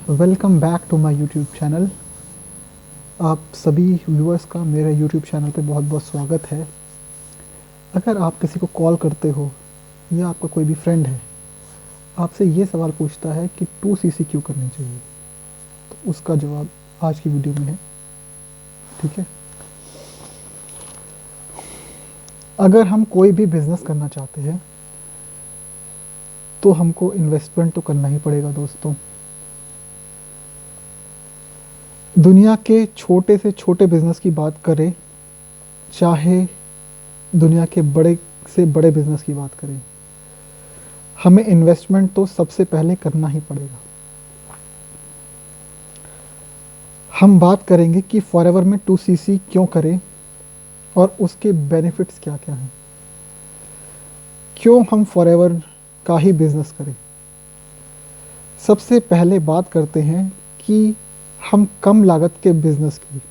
Welcome back to my YouTube channel. आप सभी viewers का मेरे यूट्यूब चैनल पे बहुत बहुत स्वागत है। अगर आप किसी को कॉल करते हो या आपका कोई भी फ्रेंड है आपसे ये सवाल पूछता है कि 2cc क्यों करनी चाहिए, तो उसका जवाब आज की वीडियो में है। ठीक है, अगर हम कोई भी बिज़नेस करना चाहते हैं तो हमको इन्वेस्टमेंट तो करना ही पड़ेगा दोस्तों। दुनिया के छोटे से छोटे बिज़नेस की बात करें, चाहे दुनिया के बड़े से बड़े बिज़नेस की बात करें, हमें इन्वेस्टमेंट तो सबसे पहले करना ही पड़ेगा। हम बात करेंगे कि फॉरएवर में 2cc क्यों करें और उसके बेनिफिट्स क्या क्या हैं, क्यों हम फॉरएवर का ही बिज़नेस करें। सबसे पहले बात करते हैं कि हम कम लागत के बिज़नेस की।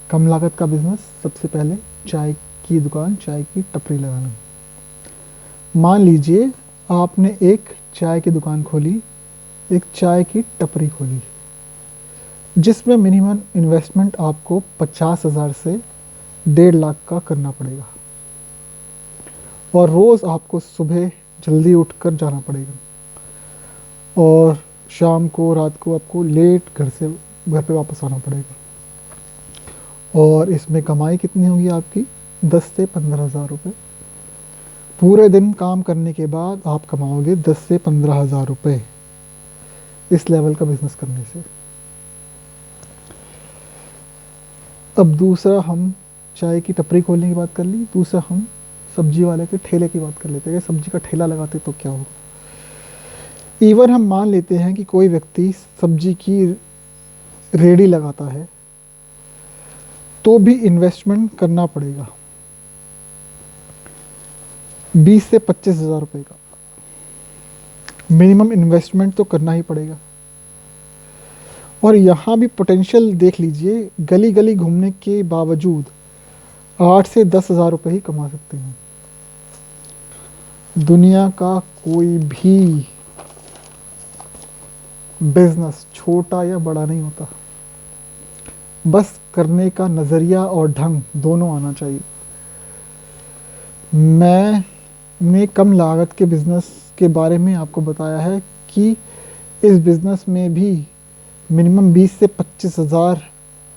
कम लागत का बिज़नेस सबसे पहले चाय की दुकान, चाय की टपरी लगाना। मान लीजिए आपने एक चाय की दुकान खोली, एक चाय की टपरी खोली, जिसमें मिनिमम इन्वेस्टमेंट आपको 50,000 से 1.5 लाख का करना पड़ेगा और रोज़ आपको सुबह जल्दी उठकर जाना पड़ेगा और शाम को रात को आपको लेट घर पे वापस आना पड़ेगा। और इसमें कमाई कितनी होगी आपकी? 10 से 15,000 रुपये। पूरे दिन काम करने के बाद आप कमाओगे 10 से 15,000 रुपये इस लेवल का बिज़नेस करने से। अब दूसरा, हम चाय की टपरी खोलने की बात कर ली, दूसरा हम सब्जी वाले के ठेले की बात कर लेते हैं। सब्जी का ठेला लगाते तो क्या होगा। इवन हम मान लेते हैं कि कोई व्यक्ति सब्जी की रेडी लगाता है तो भी इन्वेस्टमेंट करना पड़ेगा 20 से 25,000 रुपये का। मिनिमम इन्वेस्टमेंट तो करना ही पड़ेगा। और यहाँ भी पोटेंशियल देख लीजिए, गली गली घूमने के बावजूद 8 से 10,000 रुपये ही कमा सकते हैं। दुनिया का कोई भी बिजनेस छोटा या बड़ा नहीं होता, बस करने का नज़रिया और ढंग दोनों आना चाहिए। मैंने कम लागत के बिज़नेस के बारे में आपको बताया है कि इस बिज़नेस में भी मिनिमम 20 से 25,000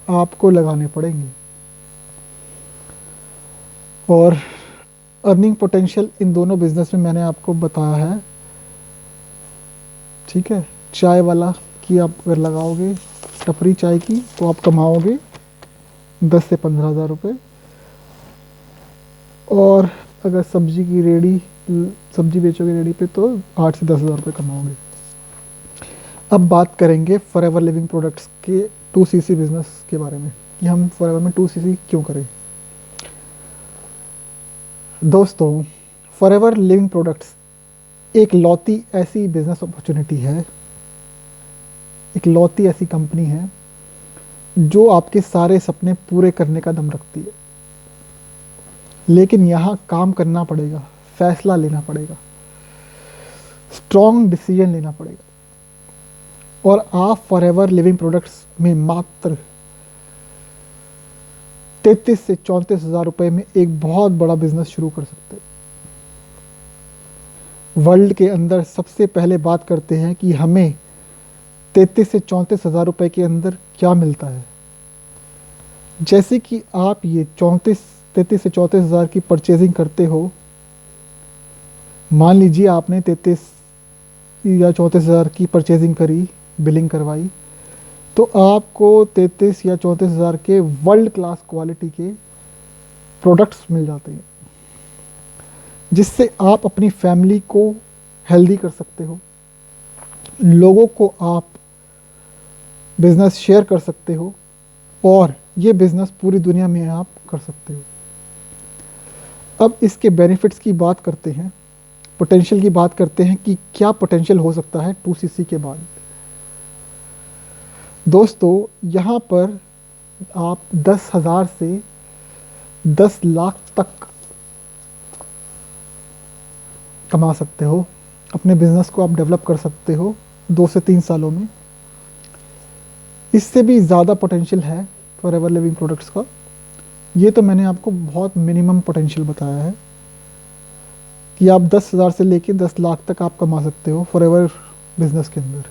आपको लगाने पड़ेंगे और अर्निंग पोटेंशियल इन दोनों बिज़नेस में मैंने आपको बताया है। ठीक है, चाय वाला की आप अगर लगाओगे टपरी चाय की तो आप कमाओगे 10 से 15,000 रुपये, और अगर सब्जी बेचोगे रेडी पे तो 8 से 10,000 रुपये कमाओगे। अब बात करेंगे फॉरएवर लिविंग प्रोडक्ट्स के 2cc बिज़नेस के बारे में कि हम फॉरएवर में 2cc क्यों करें। दोस्तों, फॉरएवर लिविंग प्रोडक्ट्स एक लौती ऐसी बिज़नेस अपॉर्चुनिटी है, एक लौती ऐसी कंपनी है जो आपके सारे सपने पूरे करने का दम रखती है। लेकिन यहाँ काम करना पड़ेगा, फैसला लेना पड़ेगा, स्ट्रॉन्ग डिसीजन लेना पड़ेगा। और आप फॉरएवर लिविंग प्रोडक्ट्स में मात्र 33 से 34,000 रुपये में एक बहुत बड़ा बिजनेस शुरू कर सकते हैं। वर्ल्ड के अंदर सबसे पहले बात करते हैं कि हमें 33 से 34,000 रुपये के अंदर क्या मिलता है। जैसे कि आप ये 33 से 34,000 की परचेजिंग करते हो, मान लीजिए आपने 33 या 34,000 की परचेजिंग करी, बिलिंग करवाई, तो आपको 33 या 34,000 के वर्ल्ड क्लास क्वालिटी के प्रोडक्ट्स मिल जाते हैं, जिससे आप अपनी फैमिली को हेल्दी कर सकते हो, लोगों को आप बिज़नेस शेयर कर सकते हो और ये बिज़नेस पूरी दुनिया में आप कर सकते हो। अब इसके बेनिफिट्स की बात करते हैं, पोटेंशियल की बात करते हैं कि क्या पोटेंशियल हो सकता है 2cc के बाद। दोस्तों, यहाँ पर आप 10,000 से 10 लाख तक कमा सकते हो अपने बिजनेस को आप डेवलप कर सकते हो 2 से 3 सालों में। इससे भी ज़्यादा पोटेंशियल है फॉरएवर लिविंग प्रोडक्ट्स का। ये तो मैंने आपको बहुत मिनिमम पोटेंशियल बताया है कि आप 10,000 से लेके 10 लाख तक आप कमा सकते हो फॉरएवर बिजनेस के अंदर।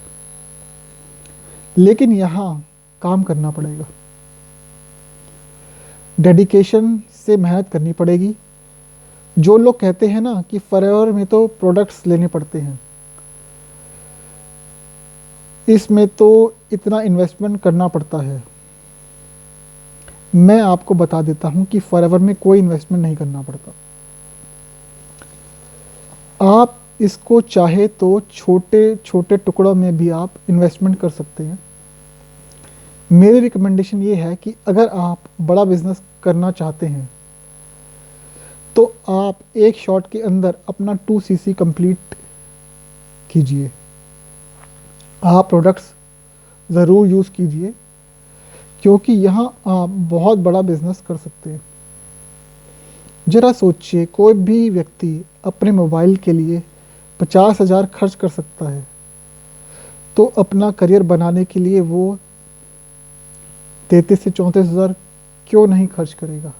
लेकिन यहाँ काम करना पड़ेगा, डेडिकेशन से मेहनत करनी पड़ेगी। जो लोग कहते हैं ना कि फॉरएवर में तो प्रोडक्ट्स लेने पड़ते हैं, इसमें तो इतना इन्वेस्टमेंट करना पड़ता है, मैं आपको बता देता हूं कि फॉरएवर में कोई इन्वेस्टमेंट नहीं करना पड़ता। आप इसको चाहे तो छोटे छोटे टुकड़ों में भी आप इन्वेस्टमेंट कर सकते हैं। मेरी रिकमेंडेशन ये है कि अगर आप बड़ा बिजनेस करना चाहते हैं तो आप एक शॉट के अंदर अपना 2cc कंप्लीट कीजिए। आप प्रोडक्ट्स ज़रूर यूज़ कीजिए, क्योंकि यहाँ आप बहुत बड़ा बिजनेस कर सकते हैं। ज़रा सोचिए, कोई भी व्यक्ति अपने मोबाइल के लिए 50,000 खर्च कर सकता है, तो अपना करियर बनाने के लिए वो 33 से 34,000 क्यों नहीं खर्च करेगा।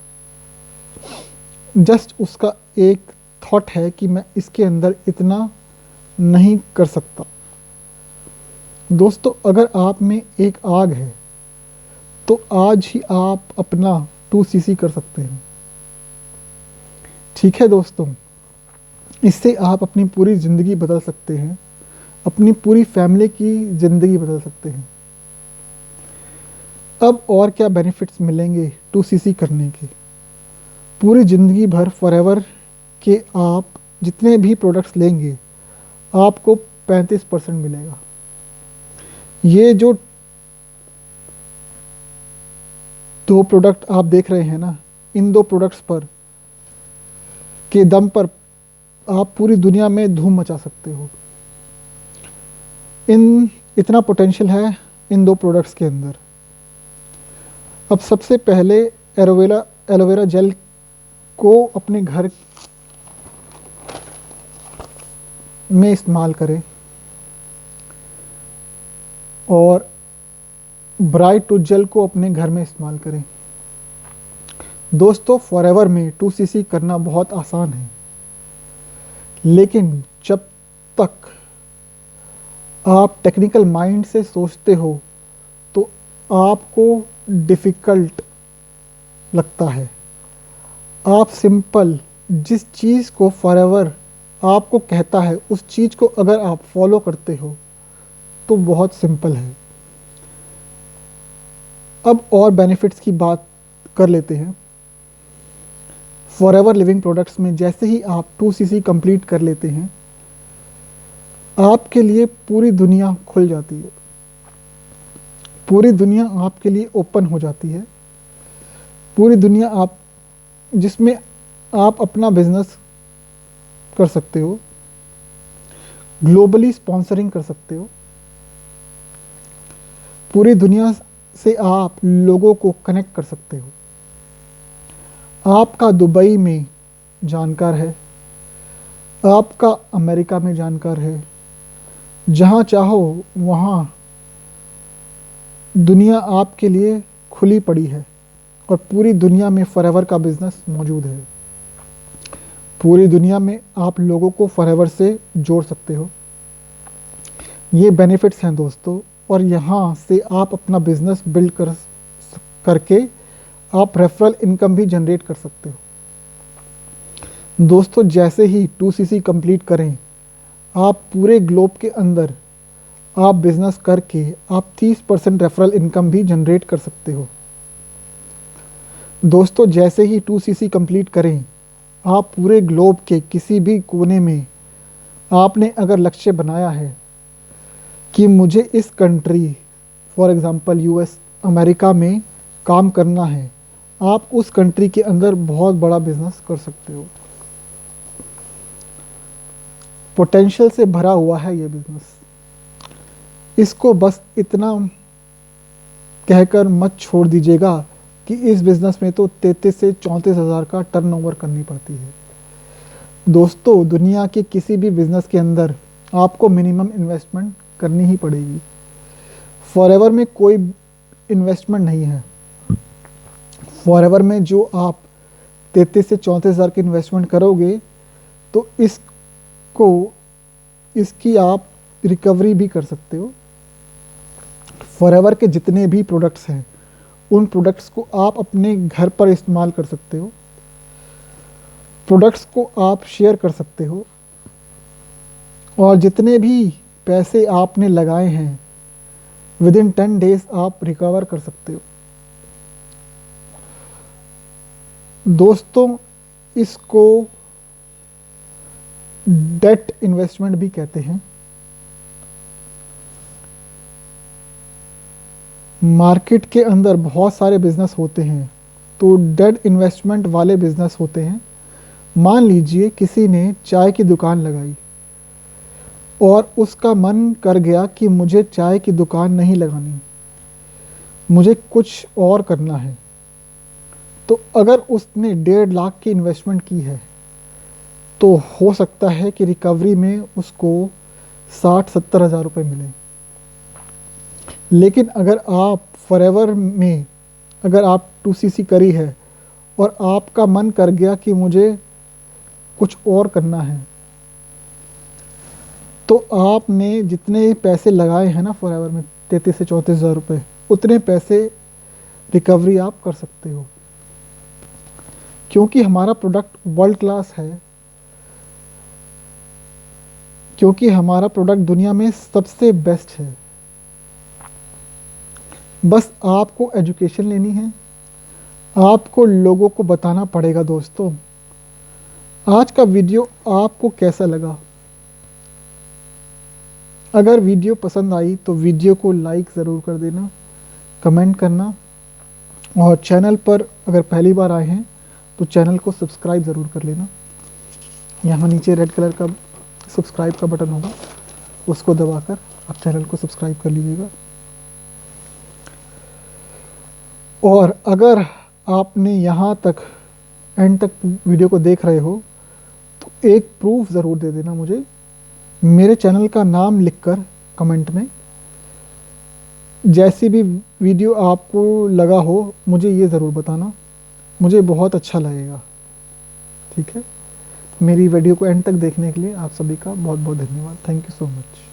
जस्ट उसका एक थॉट है कि मैं इसके अंदर इतना नहीं कर सकता। दोस्तों, अगर आप में एक आग है तो आज ही आप अपना 2cc कर सकते हैं। ठीक है दोस्तों, इससे आप अपनी पूरी ज़िंदगी बदल सकते हैं, अपनी पूरी फैमिली की ज़िंदगी बदल सकते हैं। अब और क्या बेनिफिट्स मिलेंगे 2cc करने के? पूरी ज़िंदगी भर फॉरएवर के आप जितने भी प्रोडक्ट्स लेंगे आपको 35% मिलेगा। ये जो 2 प्रोडक्ट आप देख रहे हैं ना, इन 2 प्रोडक्ट्स पर के दम पर आप पूरी दुनिया में धूम मचा सकते हो। इतना पोटेंशियल है इन 2 प्रोडक्ट्स के अंदर। अब सबसे पहले एलोवेरा जेल को अपने घर में इस्तेमाल करें और ब्राइट टूथ जेल को अपने घर में इस्तेमाल करें। दोस्तों, फॉरएवर में 2cc करना बहुत आसान है, लेकिन जब तक आप टेक्निकल माइंड से सोचते हो तो आपको डिफ़िकल्ट लगता है। आप सिंपल जिस चीज़ को फॉरएवर आपको कहता है उस चीज़ को अगर आप फॉलो करते हो तो बहुत सिंपल है। अब और बेनिफिट्स की बात कर लेते हैं। फॉरएवर लिविंग प्रोडक्ट्स में जैसे ही आप 2cc कंप्लीट कर लेते हैं, आपके लिए पूरी दुनिया खुल जाती है, पूरी दुनिया आपके लिए ओपन हो जाती है। पूरी दुनिया आप जिसमें आप अपना बिजनेस कर सकते हो, ग्लोबली स्पॉन्सरिंग कर सकते हो, पूरी दुनिया से आप लोगों को कनेक्ट कर सकते हो। आपका दुबई में जानकार है, आपका अमेरिका में जानकार है, जहाँ चाहो वहाँ दुनिया आपके लिए खुली पड़ी है और पूरी दुनिया में फॉरएवर का बिजनेस मौजूद है। पूरी दुनिया में आप लोगों को फॉरएवर से जोड़ सकते हो। ये बेनिफिट्स हैं दोस्तों, और यहाँ से आप अपना बिजनेस बिल्ड करके आप रेफरल इनकम भी जनरेट कर सकते हो। दोस्तों, जैसे ही 2cc कंप्लीट करें, आप पूरे ग्लोब के अंदर आप बिजनेस करके आप 30% रेफरल इनकम भी जनरेट कर सकते हो। दोस्तों, जैसे ही 2cc कंप्लीट करें, आप पूरे ग्लोब के किसी भी कोने में आपने अगर लक्ष्य बनाया है कि मुझे इस country for example US America में काम करना है, आप उस कंट्री के अंदर बहुत बड़ा बिजनेस कर सकते हो। पोटेंशियल से भरा हुआ है ये बिजनेस। इसको बस इतना कहकर मत छोड़ दीजिएगा कि इस बिज़नेस में तो 33 से 34 हज़ार का टर्नओवर करनी पड़ती है। दोस्तों, दुनिया के किसी भी बिज़नेस के अंदर आपको मिनिमम इन्वेस्टमेंट करनी ही पड़ेगी। फॉरएवर में कोई इन्वेस्टमेंट नहीं है। फॉरएवर में जो आप 33 से 34 हज़ार की इन्वेस्टमेंट करोगे तो इसकी आप रिकवरी भी कर सकते हो। फॉरएवर के जितने भी प्रोडक्ट्स हैं उन प्रोडक्ट्स को आप अपने घर पर इस्तेमाल कर सकते हो, प्रोडक्ट्स को आप शेयर कर सकते हो, और जितने भी पैसे आपने लगाए हैं विद इन 10 डेज आप रिकवर कर सकते हो। दोस्तों, इसको डेट इन्वेस्टमेंट भी कहते हैं। मार्केट के अंदर बहुत सारे बिजनेस होते हैं, तो डेट इन्वेस्टमेंट वाले बिजनेस होते हैं। मान लीजिए किसी ने चाय की दुकान लगाई और उसका मन कर गया कि मुझे चाय की दुकान नहीं लगानी, मुझे कुछ और करना है। तो अगर उसने 1.5 लाख की इन्वेस्टमेंट की है तो हो सकता है कि रिकवरी में उसको 60-70 हज़ार रुपये मिले। लेकिन अगर आप फॉरएवर में अगर आप 2cc करी है और आपका मन कर गया कि मुझे कुछ और करना है, तो आपने जितने पैसे लगाए हैं ना फॉरएवर में 33 से 34 हज़ार रुपये, उतने पैसे रिकवरी आप कर सकते हो। क्योंकि हमारा प्रोडक्ट वर्ल्ड क्लास है, क्योंकि हमारा प्रोडक्ट दुनिया में सबसे बेस्ट है। बस आपको एजुकेशन लेनी है, आपको लोगों को बताना पड़ेगा। दोस्तों, आज का वीडियो आपको कैसा लगा? अगर वीडियो पसंद आई तो वीडियो को लाइक ज़रूर कर देना, कमेंट करना, और चैनल पर अगर पहली बार आए हैं तो चैनल को सब्सक्राइब ज़रूर कर लेना। यहाँ नीचे रेड कलर का सब्सक्राइब का बटन होगा, उसको दबाकर आप चैनल को सब्सक्राइब कर लीजिएगा। और अगर आपने यहाँ तक एंड तक वीडियो को देख रहे हो तो एक प्रूफ ज़रूर दे देना मुझे, मेरे चैनल का नाम लिखकर कमेंट में। जैसी भी वीडियो आपको लगा हो मुझे ये ज़रूर बताना, मुझे बहुत अच्छा लगेगा। ठीक है, मेरी वीडियो को एंड तक देखने के लिए आप सभी का बहुत बहुत धन्यवाद। Thank you so much.